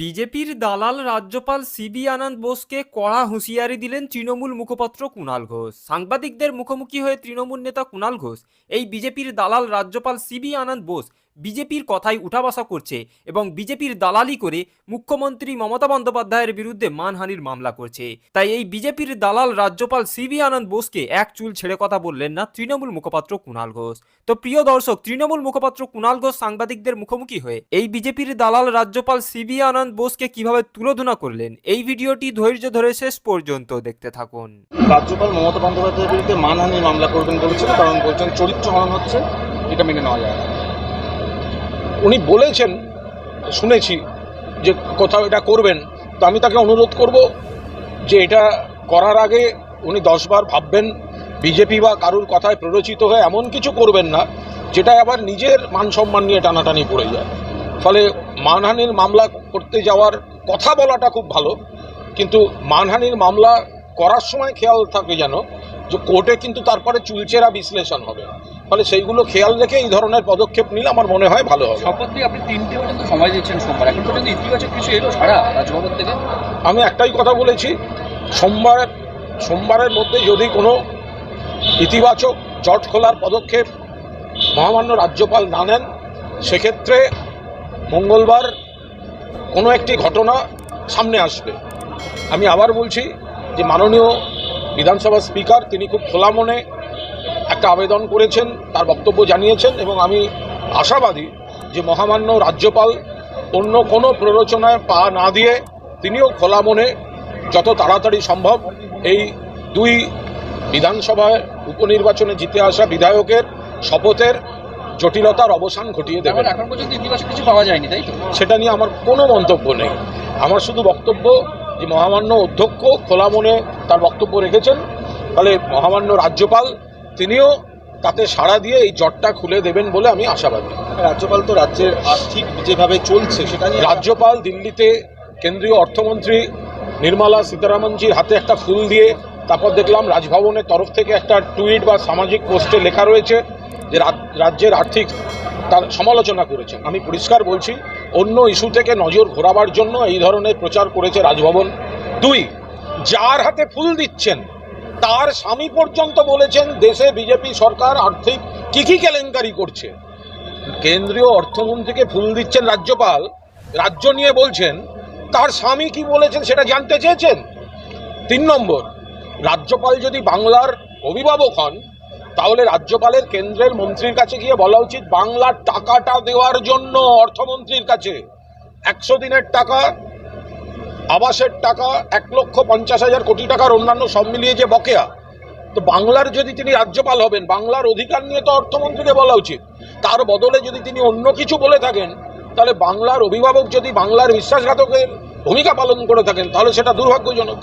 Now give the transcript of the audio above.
বিজেপির দালাল রাজ্যপাল সিবি আনন্দ বোসকে কড়া হুঁশিয়ারি দিলেন তৃণমূল মুখপাত্র কুণাল ঘোষ। সাংবাদিকদের মুখোমুখি হয়ে তৃণমূল নেতা কুণাল ঘোষ এই বিজেপির দালাল রাজ্যপাল সিবি আনন্দ বোস বিজেপির কথাই উঠাবসা করছে এবং বিজেপির দালালি করে মুখ্যমন্ত্রী মমতা বন্দ্যোপাধ্যায়ের বিরুদ্ধে মানহানির মামলা করছে। তাই এই বিজেপির দালাল রাজ্যপাল সিবি আনন্দ বোসকে এক চুল ছেড়ে কথা বললেন না তৃণমূল মুখপাত্র কুণাল ঘোষ। তো প্রিয় দর্শক, তৃণমূল মুখপাত্র কুণাল ঘোষ সাংবাদিকদের মুখোমুখি হয়ে এই বিজেপির দালাল রাজ্যপাল সিবি আনন্দ বোসকে কিভাবে তুলোধনা করলেন, এই ভিডিওটি ধৈর্য ধরে শেষ পর্যন্ত দেখতে থাকুন। রাজ্যপাল মমতা বন্দ্যোপাধ্যায়ের বিরুদ্ধে মানহানির মামলা করবেন বলেছেন, কারণ বলছেন চরিত্র হনন হচ্ছে, এটা মেনে নেওয়া যায় না। উনি বলেছেন, শুনেছি যে কোথাও এটা করবেন, তো আমি তাকে অনুরোধ করব যে এটা করার আগে উনি 10 বার ভাববেন। বিজেপি বা কারুর কথায় প্ররোচিত হয়ে এমন কিছু করবেন না যেটা আবার নিজের মান সম্মান নিয়ে টানাটানি পড়ে যায়। ফলে মানহানির মামলা করতে যাওয়ার কথা বলাটা খুব ভালো, কিন্তু মানহানির মামলা করার সময় খেয়াল থাকবে যেন যে কোর্টে কিন্তু তারপরে চুলচেরা বিশ্লেষণ হবে। ফলে সেইগুলো খেয়াল রেখে এই ধরনের পদক্ষেপ নিলে আমার মনে হয় ভালো হবে। শপথ নিয়ে আপনি 3টে পর্যন্ত সময় দিচ্ছেন সোমবার, এখন পর্যন্ত ইতিবাচক কিছু এলো সারা রাজভবন থেকে? আমি একটাই কথা বলেছি, সোমবারের মধ্যে যদি কোনো ইতিবাচক জট খোলার পদক্ষেপ মহামান্য রাজ্যপাল না নেন, সেক্ষেত্রে মঙ্গলবার কোনো একটি ঘটনা সামনে আসবে। আমি আবার বলছি যে মাননীয় বিধানসভার স্পিকার তিনি খুব খোলা মনে একটা আবেদন করেছেন, তার বক্তব্য জানিয়েছেন, এবং আমি আশাবাদী যে মহামান্য রাজ্যপাল অন্য কোনো প্ররোচনায় পা না দিয়ে তিনিও খোলা মনে যত তাড়াতাড়ি সম্ভব এই 2 বিধানসভায় উপনির্বাচনে জিতে আসা বিধায়কের শপথের জটিলতার অবসান ঘটিয়ে দেবেন। এখন পর্যন্ত ইতিবাচক কিছু পাওয়া যায়নি, তাই তো? সেটা নিয়ে আমার কোনো মন্তব্য নেই। আমার শুধু বক্তব্য যে মহামান্য অধ্যক্ষ খোলা মনে তার বক্তব্য রেখেছেন, ফলে মহামান্য রাজ্যপাল তিনিও তাতে সাড়া দিয়ে এই জটটা খুলে দেবেন বলে আমি আশাবাদী। রাজ্যপাল তো রাজ্যের আর্থিক যেভাবে চলছে সেটা নিয়ে রাজ্যপাল দিল্লিতে কেন্দ্রীয় অর্থমন্ত্রী নির্মলা সীতারামনজির হাতে একটা ফুল দিয়ে, তারপর দেখলাম রাজভবনের তরফ থেকে একটা টুইট বা সামাজিক পোস্টে লেখা রয়েছে যে রাজ্যের আর্থিক তার সমালোচনা করেছেন। আমি পরিষ্কার বলছি, অন্য ইস্যু থেকে নজর ঘোরাবার জন্য এই ধরনের প্রচার করেছে রাজভবন। 2, যার হাতে ফুল দিচ্ছেন তার স্বামী পর্যন্ত বলেছেন দেশে বিজেপি সরকার আর্থিক কি কেলেঙ্কারি করছে। কেন্দ্রীয় অর্থমন্ত্রীকে ফুল দিচ্ছেন রাজ্যপাল, রাজ্য নিয়ে বলছেন, তার স্বামী কি বলেছেন সেটা জানতে চেয়েছেন। 3 নম্বর, রাজ্যপাল যদি বাংলার অভিভাবক হন তাহলে রাজ্যপালের কেন্দ্রের মন্ত্রীর কাছে গিয়ে বলা উচিত বাংলার টাকাটা দেওয়ার জন্য অর্থমন্ত্রীর কাছে 100 দিনের টাকা, আবাসের টাকা, 1,50,000 কোটি টাকার অন্যান্য সব মিলিয়ে যে বকেয়া, তো বাংলার যদি তিনি রাজ্যপাল হবেন বাংলার অধিকার নিয়ে তো অর্থমন্ত্রীকে বলা উচিত। তার বদলে যদি তিনি অন্য কিছু বলে থাকেন, তাহলে বাংলার অভিভাবক যদি বাংলার বিশ্বাসঘাতকের ভূমিকা পালন করে থাকেন তাহলে সেটা দুর্ভাগ্যজনক।